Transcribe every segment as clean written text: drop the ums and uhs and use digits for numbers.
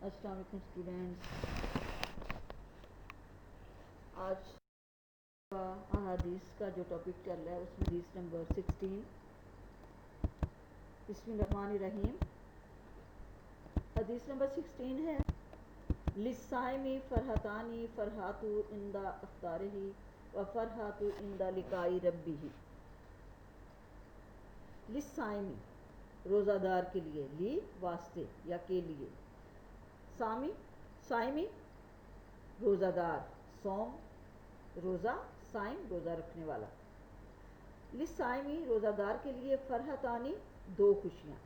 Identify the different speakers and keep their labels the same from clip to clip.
Speaker 1: السلام علیکم اسٹوڈینٹس، آج کا احادیث کا جو ٹاپک چل رہا ہے اس میں حدیث نمبر 16 بسم اللہ الرحمن الرحیم۔ حدیث نمبر 16 ہے للصائمی فرحتانی فرحات عند افطارہ و فرحات عند لقاء ربہ۔ للصائمی روزہ دار کے لیے، لی واسطے یا کے لیے، صائمی روزہ دار، صوم روزہ، صائم روزہ رکھنے والا۔ للصائمی روزہ دار کے لیے فرحتانی دو خوشیاں،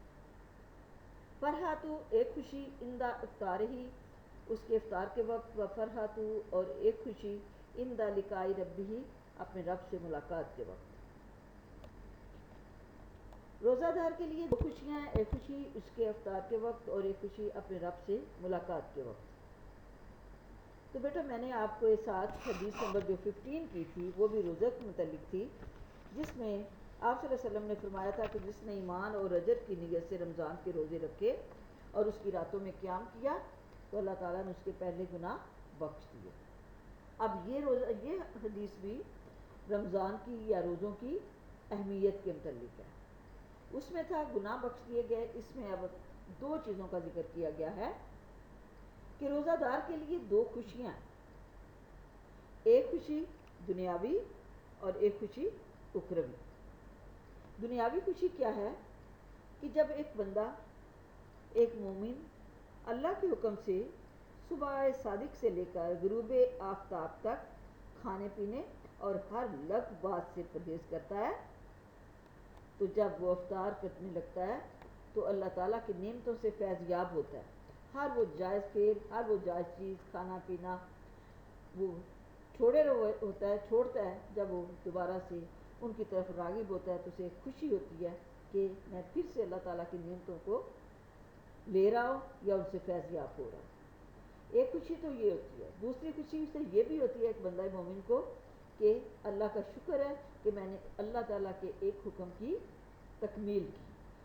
Speaker 1: فرحاتو ایک خوشی عند افطارہ اس کے افطار کے وقت، و فرحاتو اور ایک خوشی عند لقاء ربہ اپنے رب سے ملاقات کے وقت۔ روزہ دار کے لیے دو خوشیاں ہیں، ایک خوشی اس کے افطار کے وقت اور ایک خوشی اپنے رب سے ملاقات کے وقت۔ تو بیٹا میں نے آپ کو ساتھ حدیث نمبر جو 15 کی تھی وہ بھی روزہ کے متعلق تھی، جس میں آپ صلی اللہ علیہ وسلم نے فرمایا تھا کہ جس نے ایمان اور رجب کی نیت سے رمضان کے روزے رکھے اور اس کی راتوں میں قیام کیا تو اللہ تعالیٰ نے اس کے پہلے گناہ بخش دیے۔ اب یہ حدیث بھی رمضان کی یا روزوں کی اہمیت کے متعلق ہے۔ اس میں تھا گناہ بخش دیے گئے، اس میں اب دو چیزوں کا ذکر کیا گیا ہے کہ روزہ دار کے لیے دو خوشیاں، ایک خوشی دنیاوی اور ایک خوشی اخروی۔ دنیاوی خوشی کیا ہے کہ جب ایک بندہ، ایک مومن اللہ کے حکم سے صبح صادق سے لے کر غروب آفتاب تک کھانے پینے اور ہر لغو بات سے پرہیز کرتا ہے، تو جب وہ افطار کرنے لگتا ہے تو اللہ تعالیٰ کی نعمتوں سے فیض یاب ہوتا ہے۔ ہر وہ جائز فعل، ہر وہ جائز چیز، کھانا پینا وہ چھوڑتا ہے، جب وہ دوبارہ سے ان کی طرف راغب ہوتا ہے تو اسے خوشی ہوتی ہے کہ میں پھر سے اللہ تعالیٰ کی نعمتوں کو لے رہا ہوں یا ان سے فیض یاب ہو رہا ہوں۔ ایک خوشی تو یہ ہوتی ہے۔ دوسری خوشی سے یہ بھی ہوتی ہے ایک بندہ مومن کو کہ اللہ کا شکر ہے کہ میں نے اللہ تعالیٰ کے ایک حکم کی تکمیل کی،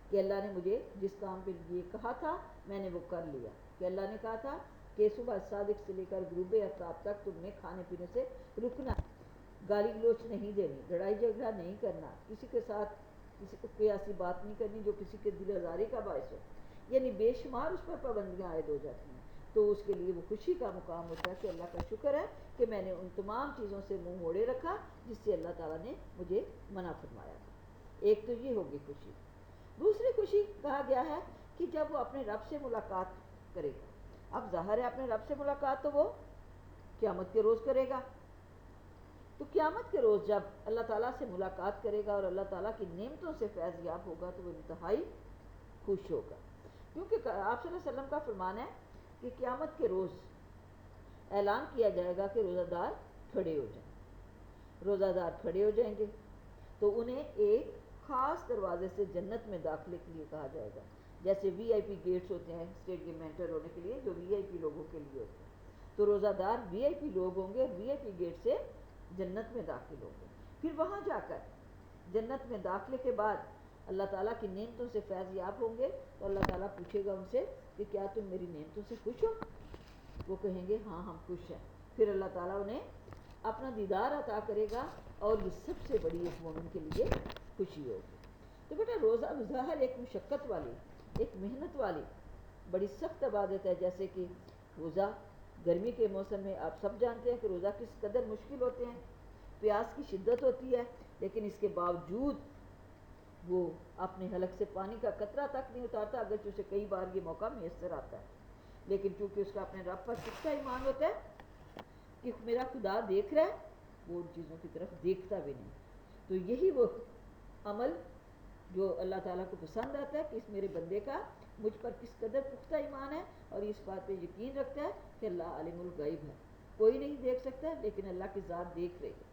Speaker 1: کہ اللہ نے مجھے جس کام کے لیے کہا تھا میں نے وہ کر لیا، کہ اللہ نے کہا تھا کہ صبح صادق سے لے کر غروب آفتاب تک تم نے کھانے پینے سے رکنا، گالی گلوچ نہیں دینی، لڑائی جھگڑا نہیں کرنا، کسی کے ساتھ کوئی ایسی بات نہیں کرنی جو کسی کے دل آزاری کا باعث ہو، یعنی بے شمار اس پر پابندیاں عائد ہو جاتی ہیں۔ تو اس کے لیے وہ خوشی کا مقام ہوتا ہے کہ اللہ کا شکر ہے کہ میں نے ان تمام چیزوں سے منہ موڑے رکھا جس سے اللہ تعالیٰ نے مجھے منع فرمایا تھا۔ ایک تو یہ ہوگی خوشی۔ دوسری خوشی کہا گیا ہے کہ جب وہ اپنے رب سے ملاقات کرے گا۔ اب ظاہر ہے اپنے رب سے ملاقات تو وہ قیامت کے روز کرے گا، تو قیامت کے روز جب اللہ تعالیٰ سے ملاقات کرے گا اور اللہ تعالیٰ کی نعمتوں سے فیض یاب ہوگا تو وہ انتہائی خوش ہوگا، کیونکہ آپ صلی اللہ علیہ وسلم کا فرمان ہے کہ قیامت کے روز اعلان کیا جائے گا کہ روزہ دار کھڑے ہو جائیں، روزہ دار کھڑے ہو جائیں گے تو انہیں ایک خاص دروازے سے جنت میں داخلے کے لیے کہا جائے گا، جیسے وی آئی پی گیٹس ہوتے ہیں اسٹیڈیم میں انٹر ہونے کے لیے جو وی آئی پی لوگوں کے لیے ہوتے ہیں، تو روزہ دار وی آئی پی لوگ ہوں گے، وی آئی پی گیٹ سے جنت میں داخل ہوں گے۔ پھر وہاں جا کر جنت میں داخلے کے بعد اللہ تعالیٰ کی نعمتوں سے فیض یاب ہوں گے تو اللہ تعالیٰ پوچھے گا ان سے کہ کیا تم میری نعمتوں سے خوش ہو؟ وہ کہیں گے ہاں ہم خوش ہیں۔ پھر اللہ تعالیٰ انہیں اپنا دیدار عطا کرے گا اور یہ سب سے بڑی ایک مومن کے لیے خوشی ہوگی۔ تو بیٹا روزہ ظاہر ایک مشقت والی، ایک محنت والی بڑی سخت عبادت ہے، جیسے کہ روزہ گرمی کے موسم میں آپ سب جانتے ہیں کہ روزہ کس قدر مشکل ہوتے ہیں، پیاس کی شدت ہوتی ہے، لیکن اس کے باوجود وہ اپنے حلق سے پانی کا قطرہ تک نہیں اتارتا، اگرچہ اسے کئی بار یہ موقع میسر آتا ہے، لیکن چونکہ اس کا اپنے رب پر سچا ایمان ہوتا ہے کہ میرا خدا دیکھ رہا ہے، وہ ان چیزوں کی طرف دیکھتا بھی نہیں۔ تو یہی وہ عمل جو اللہ تعالیٰ کو پسند آتا ہے کہ اس میرے بندے کا مجھ پر کس قدر پختہ ایمان ہے اور اس بات پہ یقین رکھتا ہے کہ اللہ عالم الغیب ہے، کوئی نہیں دیکھ سکتا لیکن اللہ کی ذات دیکھ رہی ہے۔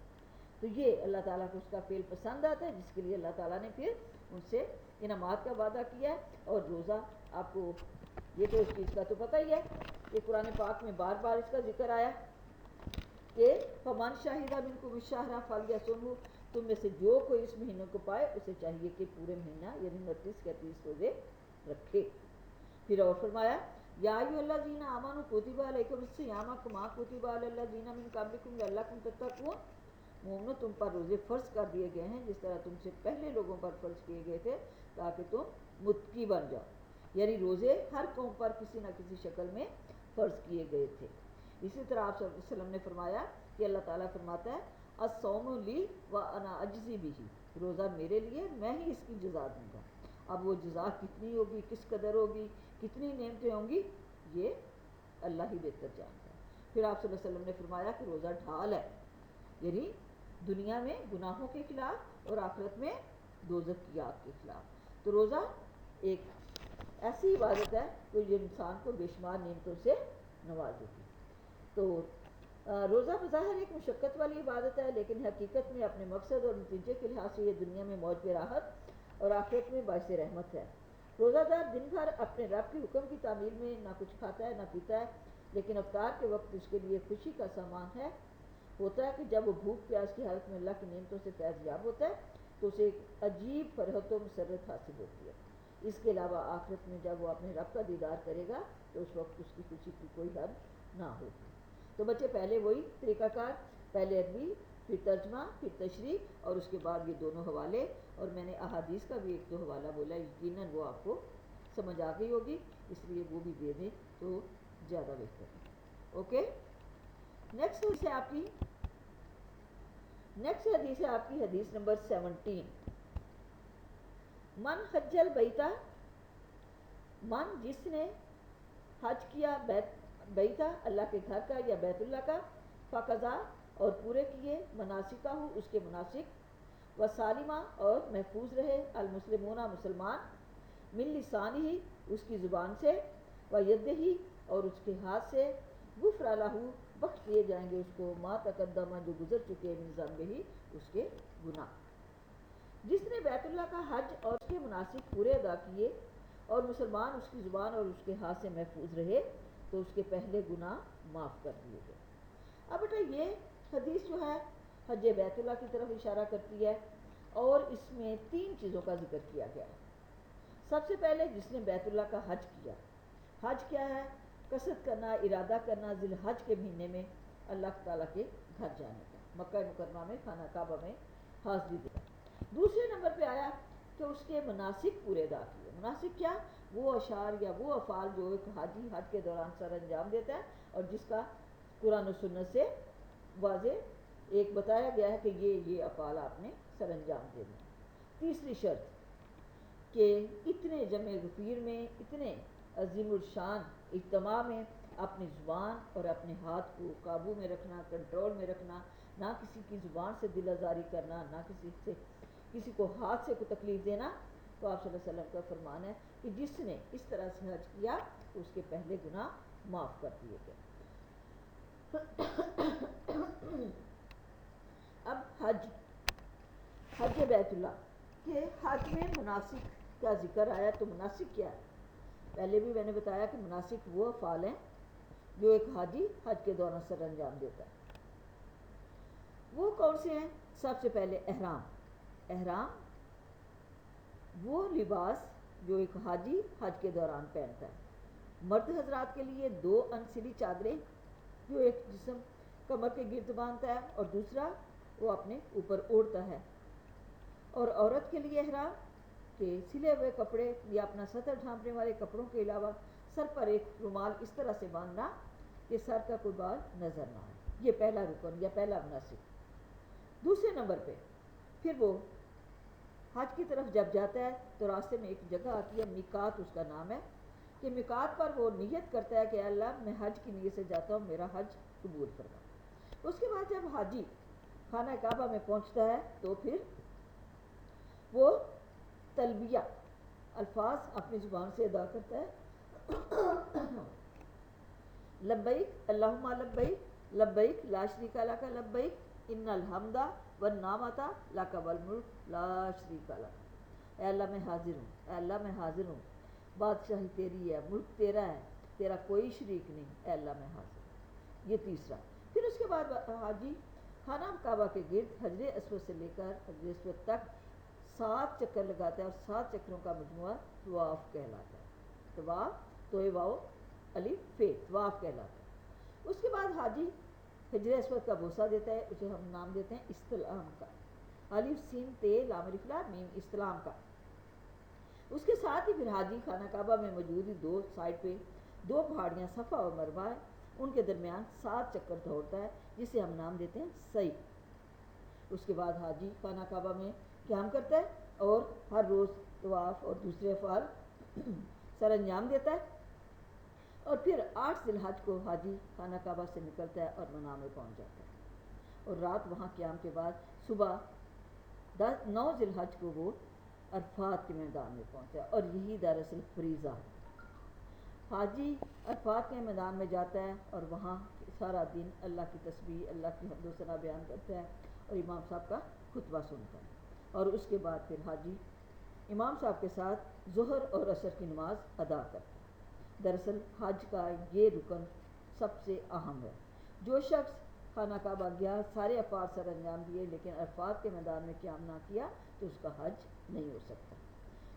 Speaker 1: تو یہ اللہ تعالیٰ کو اس کا فعل پسند آتا ہے، جس کے لیے اللہ تعالیٰ نے پھر ان سے انعامات کا وعدہ کیا ہے۔ اور روزہ آپ کو یہ تو اس چیز کا تو پتہ ہی ہے کہ قرآن پاک میں بار بار اس کا ذکر آیا کہ فمن شہد منکم الشہر فلیصمہ، تم میں سے جو کوئی اس مہینے کو پائے اسے چاہیے کہ پورے مہینہ یعنی 29 کے 30 روزے رکھے۔ پھر اور فرمایا یا ایھا الذین آمنوا کتب علیکم الصیام کما کتب علی الذین من قبلکم لعلکم تتقون، مومنو تم پر روزے فرض کر دیے گئے ہیں جس طرح تم سے پہلے لوگوں پر فرض کیے گئے تھے تاکہ تم متقی بن جاؤ، یعنی روزے ہر قوم پر کسی نہ کسی شکل میں فرض کیے گئے تھے۔ اسی طرح آپ صلی اللہ علیہ وسلم نے فرمایا کہ اللہ تعالیٰ فرماتا ہے الصوم لی وانا اجزی بہ، روزہ میرے لیے، میں ہی اس کی جزا دوں گا۔ اب وہ جزا کتنی ہوگی، کس قدر ہوگی، کتنی نعمتیں ہوں گی، یہ اللہ ہی بہتر جانتا ہے۔ پھر آپ صلی اللہ علیہ وسلم نے فرمایا کہ روزہ ڈھال ہے، یعنی دنیا میں گناہوں کے خلاف اور آخرت میں دوزخ کی آگ کے خلاف۔ تو روزہ ایک ایسی عبادت ہے کہ یہ انسان کو بے شمار نعمتوں سے نوازے گی۔ تو روزہ بظاہر ایک مشقت والی عبادت ہے، لیکن حقیقت میں اپنے مقصد اور نتیجے کے لحاظ سے یہ دنیا میں موج پہ راحت اور آخرت میں باعث رحمت ہے۔ روزہ دار دن بھر اپنے رب کے حکم کی تعمیل میں نہ کچھ کھاتا ہے نہ پیتا ہے، لیکن افطار کے وقت اس کے لیے خوشی کا سامان ہے، ہوتا ہے کہ جب وہ بھوک پیاس کی حالت میں اللہ کی نعمتوں سے فیض یاب ہوتا ہے تو اسے ایک عجیب فرحت و مسرت حاصل ہوتی ہے۔ اس کے علاوہ آخرت میں جب وہ اپنے رب کا دیدار کرے گا تو اس وقت اس کی خوشی کی کوئی حد نہ ہوگی۔ تو بچے پہلے وہی طریقہ کار، پہلے عربی پھر ترجمہ پھر تشریح اور اس کے بعد یہ دونوں حوالے، اور میں نے احادیث کا بھی ایک دو حوالہ بولا، یقیناً وہ آپ کو سمجھ آ گئی ہوگی، اس لیے وہ بھی دے دیں تو زیادہ بہتر ہے۔ اوکے، نیکسٹ حدیث ہے آپ کی حدیث نمبر 17۔ من حج البیتہ، من جس نے حج کیا بیتہ اللہ کے گھر کا یا بیت اللہ کا، فقضا اور پورے کیے، مناسکہ ہو اس کے مناسک، و سالمہ اور محفوظ رہے، المسلمون مسلمان، من لسانہ اس کی زبان سے، و یدہ اور اس کے ہاتھ سے، غفر لہ بخش دیے جائیں گے اس کو، ما تقدم جو گزر چکے، من ذنبہ اس کے گناہ۔ جس نے بیت اللہ کا حج اور اس کے مناسک پورے ادا کیے اور مسلمان اس کی زبان اور اس کے ہاتھ سے محفوظ رہے تو اس کے پہلے گناہ معاف کر دیے گئے۔ اب بیٹا یہ حدیث جو ہے حج بیت اللہ کی طرف اشارہ کرتی ہے، اور اس میں 3 چیزوں کا ذکر کیا گیا ہے۔ سب سے پہلے جس نے بیت اللہ کا حج کیا، حج کیا ہے؟ قصد کرنا، ارادہ کرنا ذی الحج کے مہینے میں اللہ تعالیٰ کے گھر جانے کا، مکہ مکرمہ میں خانہ کعبہ میں حاضری دینا۔ دوسرے نمبر پہ آیا کہ اس کے مناسک پورے ادا کیے۔ مناسک کیا؟ وہ اشعار یا وہ افعال جو ایک حاجی حج کے دوران سر انجام دیتا ہے اور جس کا قرآن و سنت سے واضح ایک بتایا گیا ہے کہ یہ افعال آپ نے سر انجام دینا۔ تیسری شرط کہ اتنے جمع غفیر میں، اتنے عظیم الشان اجتماع میں اپنی زبان اور اپنے ہاتھ کو قابو میں رکھنا، کنٹرول میں رکھنا، نہ کسی کی زبان سے دل آزاری کرنا، نہ کسی کو ہاتھ سے کوئی تکلیف دینا۔ تو آپ صلی اللہ علیہ وسلم کا فرمان ہے کہ جس نے اس طرح سے حج کیا اس کے پہلے گناہ معاف کر دیے گئے۔ اب حج بیت اللہ کہ حج میں مناسک کا ذکر آیا، تو مناسک کیا ہے؟ پہلے بھی میں نے بتایا کہ مناسک وہ افعال ہیں جو ایک حاجی حج کے دوران سر انجام دیتا ہے۔ وہ کون سے ہیں؟ سب سے پہلے احرام وہ لباس جو ایک حاجی حج کے دوران پہنتا ہے۔ مرد حضرات کے لیے 2 انسلی چادریں جو ایک جسم کمر کے گرد باندھتا ہے اور دوسرا وہ اپنے اوپر اوڑھتا ہے، اور عورت کے لیے احرام کہ سلے ہوئے کپڑے یا اپنا سطر ڈھانپنے والے کپڑوں کے علاوہ سر پر ایک رومال اس طرح سے باندھنا کہ سر کا کوئی بال نظر نہ آئے، یہ پہلا رکن یا پہلا مناسک۔ دوسرے نمبر پہ پھر وہ حج کی طرف جب جاتا ہے تو راستے میں ایک جگہ آتی ہے، میقات اس کا نام ہے، کہ میقات پر وہ نیت کرتا ہے کہ اللہ میں حج کی نیت سے جاتا ہوں، میرا حج قبول فرما۔ اس کے بعد جب حاجی خانہ کعبہ میں پہنچتا ہے تو پھر وہ تلبیہ الفاظ اپنی زبان سے ادا کرتا ہے، لبیک اللہم لبیک لبیک لا شریک لک لبیک ان الحمد والنعمت لک والملک لا شریک لک۔ اے اللہ میں حاضر ہوں، اے اللہ میں حاضر ہوں، بادشاہی تیری ہے، ملک تیرا ہے، تیرا کوئی شریک نہیں، اے اللہ میں حاضر ہوں۔ یہ تیسرا۔ پھر اس کے بعد حاجی خانہ کعبہ کے گرد حجر اسود سے لے کر حجر اسود تک 7 چکر لگاتا ہے، اور 7 چکروں کا مجموعہ طواف کہلاتا ہے۔ طواف، توئے واؤ الف فے طواف کہلاتا ہے۔ اس کے بعد حاجی حجر اسود کا بوسہ دیتا ہے، اسے ہم نام دیتے ہیں استلام کا، الف سین تے لام الف لام میم استلام کا۔ اس کے ساتھ ہی پھر حاجی خانہ کعبہ میں موجود دو سائڈ پہ دو پہاڑیاں صفا اور مروہ ہے، ان کے درمیان 7 چکر دوڑتا ہے جسے ہم نام دیتے ہیں سعی۔ اس کے بعد حاجی خانہ کعبہ میں قیام کرتا ہے اور ہر روز طواف اور دوسرے افعال سر انجام دیتا ہے، اور پھر 8 ذی الحج کو حاجی خانہ کعبہ سے نکلتا ہے اور منا میں پہنچ جاتا ہے، اور رات وہاں قیام کے بعد صبح 9 ذی الحج کو وہ عرفات کے میدان میں پہنچتا ہے، اور یہی دراصل فریضہ ہے۔ حاجی عرفات کے میدان میں جاتا ہے اور وہاں سارا دن اللہ کی تسبیح، اللہ کی حمد و ثنا بیان کرتا ہے اور امام صاحب کا خطبہ سنتا ہے، اور اس کے بعد پھر حاجی امام صاحب کے ساتھ ظہر اور عصر کی نماز ادا کرتا ہے۔ دراصل حج کا یہ رکن سب سے اہم ہے۔ جو شخص خانہ کعبہ گیا، سارے افعال سر انجام دیے، لیکن عرفات کے میدان میں قیام نہ کیا تو اس کا حج نہیں ہو سکتا۔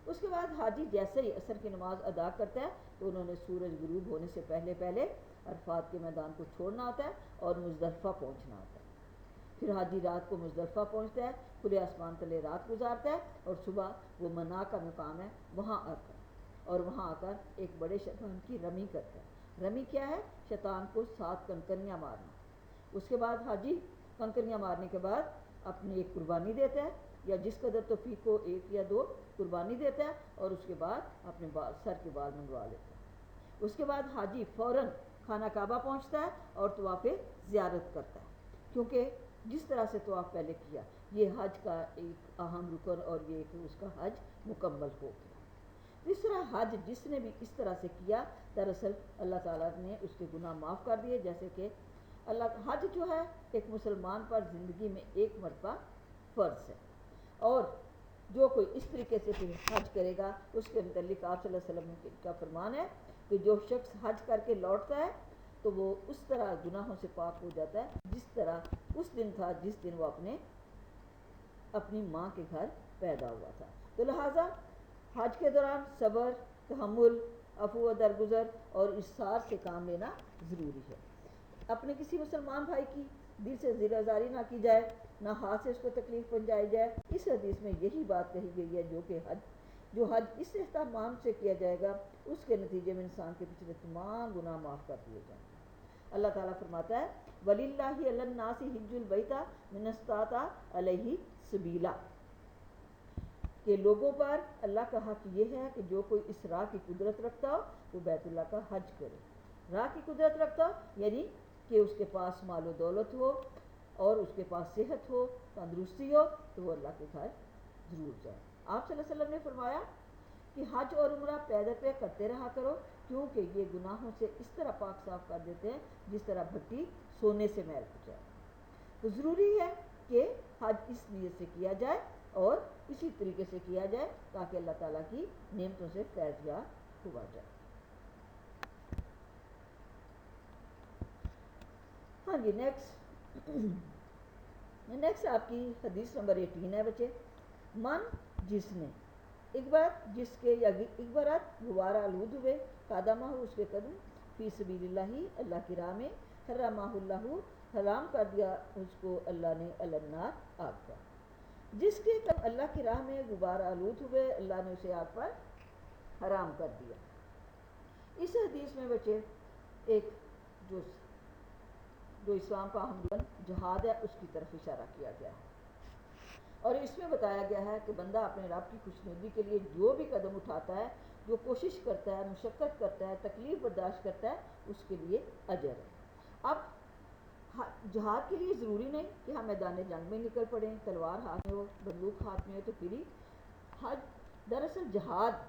Speaker 1: اس کے بعد حاجی جیسے ہی عصر کی نماز ادا کرتا ہے تو انہوں نے سورج غروب ہونے سے پہلے پہلے عرفات کے میدان کو چھوڑنا ہوتا ہے اور مزدلفہ پہنچنا ہوتا ہے۔ پھر حاجی رات کو مزدلفہ پہنچتا ہے، کھلے آسمان تلے رات گزارتا ہے، اور صبح وہ منا کا مقام ہے وہاں آ کر ایک بڑے شیطان کی رمی کرتا ہے۔ رمی کیا ہے؟ شیطان کو 7 کنکریاں مارنا۔ اس کے بعد حاجی کنکریاں مارنے کے بعد اپنی ایک قربانی دیتا ہے، یا جس قدر توفیق کو 1 یا 2 قربانی دیتا ہے، اور اس کے بعد اپنے سر کے بال منڈوا لیتا ہے۔ اس کے بعد حاجی فوراً خانہ کعبہ پہنچتا ہے اور طواف زیارت کرتا ہے، کیونکہ جس طرح سے طواف پہلے کیا یہ حج کا ایک اہم رکن، اور یہ کہ اس کا حج مکمل ہو گیا۔ اس طرح حج جس نے بھی اس طرح سے کیا، دراصل اللہ تعالیٰ نے اس کے گناہ معاف کر دیے، جیسے کہ حج جو ہے ایک مسلمان پر زندگی میں ایک مرتبہ فرض ہے، اور جو کوئی اس طریقے سے پھر حج کرے گا اس کے متعلق آپ صلی اللہ علیہ وسلم کا فرمان ہے کہ جو شخص حج کر کے لوٹتا ہے تو وہ اس طرح گناہوں سے پاک ہو جاتا ہے جس طرح اس دن تھا جس دن وہ اپنی ماں کے گھر پیدا ہوا تھا۔ تو لہٰذا حج کے دوران صبر، تحمل، عفو و درگزر اور اصرار سے کام لینا ضروری ہے۔ اپنے کسی مسلمان بھائی کی دل سے زیر آزاری نہ کی جائے، نہ ہاتھ سے اس کو تکلیف پہنچائی جائے۔ اس حدیث میں یہی بات کہی گئی ہے جو حج اس اہتمام سے کیا جائے گا اس کے نتیجے میں انسان کے پچھلے تمام گناہ معاف کر دیے جائیں گے۔ اللہ تعالیٰ فرماتا ہے وَلِلَّهِ عَلَى النَّاسِ حِجُّ الْبَيْتِ مَنِ اسْتَطَاعَ إِلَيْهِ سَبِيلًا، کہ لوگوں پر اللہ کا حق یہ ہے کہ جو کوئی اس راہ کی قدرت رکھتا ہو وہ بیت اللہ کا حج کرے۔ راہ کی قدرت رکھتا ہو یعنی کہ اس کے پاس مال و دولت ہو اور اس کے پاس صحت ہو، تندرستی ہو، تو وہ اللہ کے گھر ضرور جائے۔ آپ صلی اللہ علیہ وسلم نے فرمایا کہ حج اور عمرہ پیدل پہ کرتے رہا کرو، کیونکہ یہ گناہوں سے اس طرح پاک صاف کر دیتے ہیں جس طرح بھٹی سونے سے میل ہو جائے۔ تو ضروری ہے کہ حج اس نیت سے کیا جائے اور اسی طریقے سے کیا جائے تاکہ اللہ تعالیٰ کی نعمتوں سے فیض یاب ہوا جائے۔ ہاں جی، نیکسٹ آپ کی حدیث نمبر 18 ہے بچے۔ من جس نے ایک بار جس کے یا ایک بارات غبارہ آلود ہوئے، قدمہ ہو اس کے قدم، فی سبیل اللہ اللہ کی راہ میں، حرمہ اللہ حرام کر دیا اس کو اللہ نے النار آگ پر۔ جس کے قدم اللہ کی راہ میں غبارہ آلود ہوئے اللہ نے اسے آگ پر حرام کر دیا۔ اس حدیث میں بچے ایک جو اسلام کا اہم رکن جہاد ہے اس کی طرف اشارہ کیا گیا ہے، اور اس میں بتایا گیا ہے کہ بندہ اپنے رب کی خوشنودی کے لیے جو بھی قدم اٹھاتا ہے، جو کوشش کرتا ہے، مشقت کرتا ہے، تکلیف برداشت کرتا ہے، اس کے لیے اجر ہے۔ اب جہاد کے لیے ضروری نہیں کہ ہم میدان جنگ میں نکل پڑیں، تلوار ہاتھ میں ہو، بندوق ہاتھ میں ہو تو پھر ہی حج۔ دراصل جہاد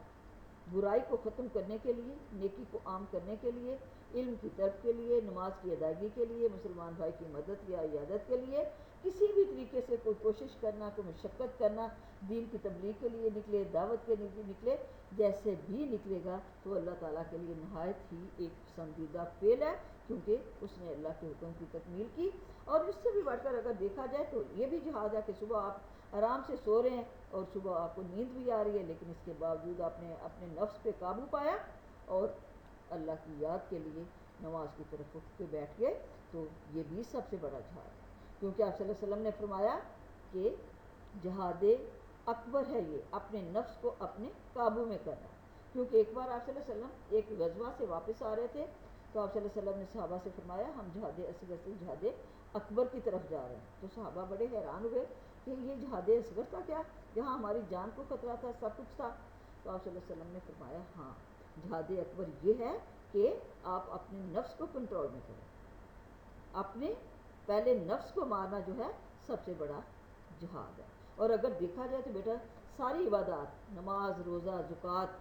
Speaker 1: برائی کو ختم کرنے کے لیے، نیکی کو عام کرنے کے لیے، علم کی طرف کے لیے، نماز کی ادائیگی کے لیے، مسلمان بھائی کی مدد یا عیادت کے لیے، کسی بھی طریقے سے کوئی کوشش کرنا، کوئی مشقت کرنا، دین کی تبلیغ کے لیے نکلے، دعوت کے لیے نکلے، جیسے بھی نکلے گا تو اللہ تعالیٰ کے لیے نہایت ہی ایک پسندیدہ فعل ہے، کیونکہ اس نے اللہ کے حکم کی تکمیل کی۔ اور اس سے بھی بڑھ کر اگر دیکھا جائے تو یہ بھی جہاد ہے کہ صبح آپ آرام سے سو رہے ہیں اور صبح آپ کو نیند بھی آ رہی ہے، لیکن اس کے باوجود آپ نے اپنے نفس پہ قابو پایا اور اللہ کی یاد کے لیے نماز کی طرف اٹھ کے بیٹھ گئے، تو یہ بھی سب سے بڑا جہاد ہے، کیونکہ آپ صلی اللہ علیہ وسلم نے فرمایا کہ جہاد اکبر ہے یہ اپنے نفس کو اپنے قابو میں کرنا۔ کیونکہ ایک بار آپ صلی اللہ علیہ وسلم ایک غزوہ سے واپس آ رہے تھے، تو آپ صلی اللہ علیہ وسلم نے صحابہ سے فرمایا ہم جہاد اصغر سے جہاد اکبر کی طرف جا رہے ہیں۔ تو صحابہ بڑے حیران ہوئے کہ یہ جہاد اصغر کا کیا، جہاں ہماری جان کو خطرہ تھا، سب کچھ تھا۔ تو آپ صلی اللہ علیہ وسلم نے فرمایا ہاں جہاد اکبر یہ ہے کہ آپ اپنے نفس کو کنٹرول میں کریں، اپنے پہلے نفس کو مارنا جو ہے سب سے بڑا جہاد ہے۔ اور اگر دیکھا جائے تو بیٹا ساری عبادات، نماز، روزہ، زکوٰۃ،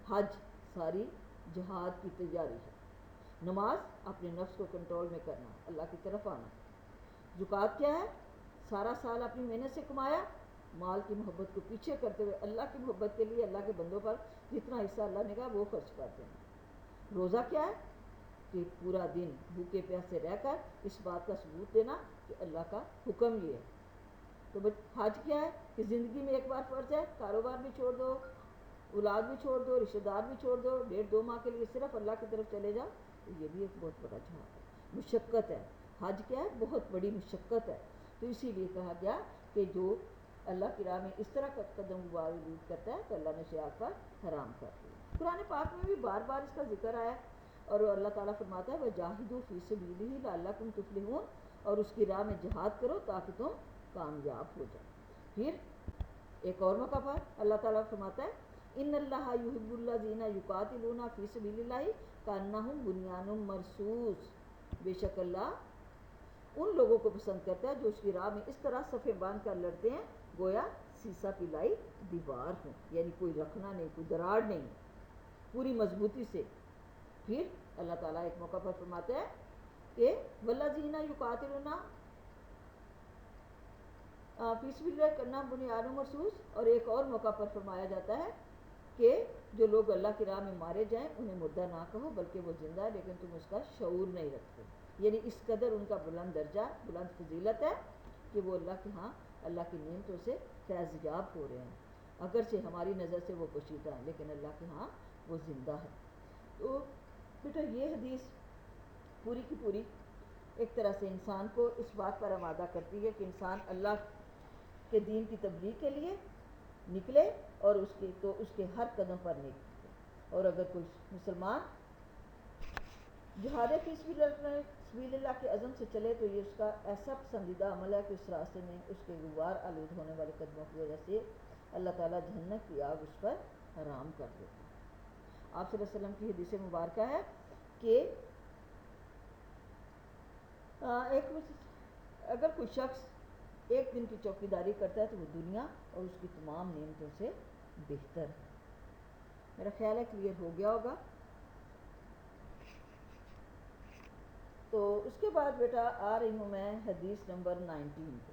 Speaker 1: حج، ساری جہاد کی تیاری ہے۔ نماز اپنے نفس کو کنٹرول میں کرنا، اللہ کی طرف آنا۔ زکوٰۃ کیا ہے؟ سارا سال اپنی محنت سے کمایا، مال کی محبت کو پیچھے کرتے ہوئے اللہ کی محبت کے لیے اللہ کے بندوں پر جتنا حصہ اللہ نے کہا وہ خرچ کر دینا۔ روزہ کیا ہے؟ کہ پورا دن بھوکے پیاسے رہ کر اس بات کا ثبوت دینا کہ اللہ کا حکم یہ ہے۔ تو حج کیا ہے؟ کہ زندگی میں ایک بار فرض ہے، کاروبار بھی چھوڑ دو، اولاد بھی چھوڑ دو، رشتہ دار بھی چھوڑ دو، 1.5-2 ماہ کے لیے صرف اللہ کی طرف چلے جاؤ، تو یہ بھی ایک بہت بڑا جہاد ہے، مشقت ہے۔ حج کیا ہے؟ بہت بڑی مشقت ہے۔ تو اسی لیے کہا گیا کہ جو اللہ کی راہ میں اس طرح کا قدم وارد کرتا ہے تو اللہ نے اسے آگ پر حرام کر دیا۔ قرآن پاک میں بھی بار بار اس کا ذکر آیا ہے، اور اللہ تعالیٰ فرماتا ہے وَجَاهِدُوا فِي سَبِيلِهِ لَعَلَّكُمْ تُفْلِحُونَ، اور اس کی راہ میں جہاد کرو تاکہ تم کامیاب ہو جاؤ۔ پھر ایک اور موقع پر اللہ تعالیٰ فرماتا ہے ان اللہ یحب الذین یقاتلون فی سبیل اللہ کانہم بنیان مرصوص، بے شک اللہ ان لوگوں کو پسند کرتا ہے جو اس کی راہ میں اس طرح صفیں باندھ کر لڑتے ہیں گویا سیسا پلائی دیوار ہو، یعنی کوئی رکھنا نہیں، کوئی دراڑ نہیں، پوری مضبوطی سے۔ پھر اللہ تعالیٰ ایک موقع پر فرماتا ہے کہ والذین یقاتلون فی سبیل اللہ کرنا بنیان مرصوص، اور ایک اور موقع پر فرمایا جاتا ہے کہ جو لوگ اللہ کی راہ میں مارے جائیں انہیں مردہ نہ کہو بلکہ وہ زندہ ہے لیکن تم اس کا شعور نہیں رکھتے، یعنی اس قدر ان کا بلند درجہ، بلند فضیلت ہے کہ وہ اللہ کے ہاں اللہ کی نعمتوں سے فیض یاب ہو رہے ہیں، اگرچہ ہماری نظر سے وہ پوشیدہ ہیں لیکن اللہ کے ہاں وہ زندہ ہے۔ تو بیٹا یہ حدیث پوری کی پوری ایک طرح سے انسان کو اس بات پر آمادہ کرتی ہے کہ انسان اللہ کے دین کی تبلیغ کے لیے نکلے اور اس کے ہر قدم پر نکلے، اور اگر کوئی مسلمان جہاد فی سبیل اللہ کے عزم سے چلے تو یہ اس کا ایسا پسندیدہ عمل ہے کہ اس راستے میں اس کے غبار آلود ہونے والے قدموں کی وجہ سے اللہ تعالیٰ جہنم کی آگ اس پر حرام کر دیتا ہے۔ آپ صلی اللہ علیہ وسلم کی حدیث مبارکہ ہے کہ اگر کوئی شخص ایک دن کی چوکیداری کرتا ہے تو وہ دنیا اور اس کی تمام نعمتوں سے بہتر ہے۔ میرا خیال ہے کلیئر ہو گیا ہوگا۔ تو اس کے بعد بیٹا آ رہی ہوں میں حدیث نمبر 19 پہ۔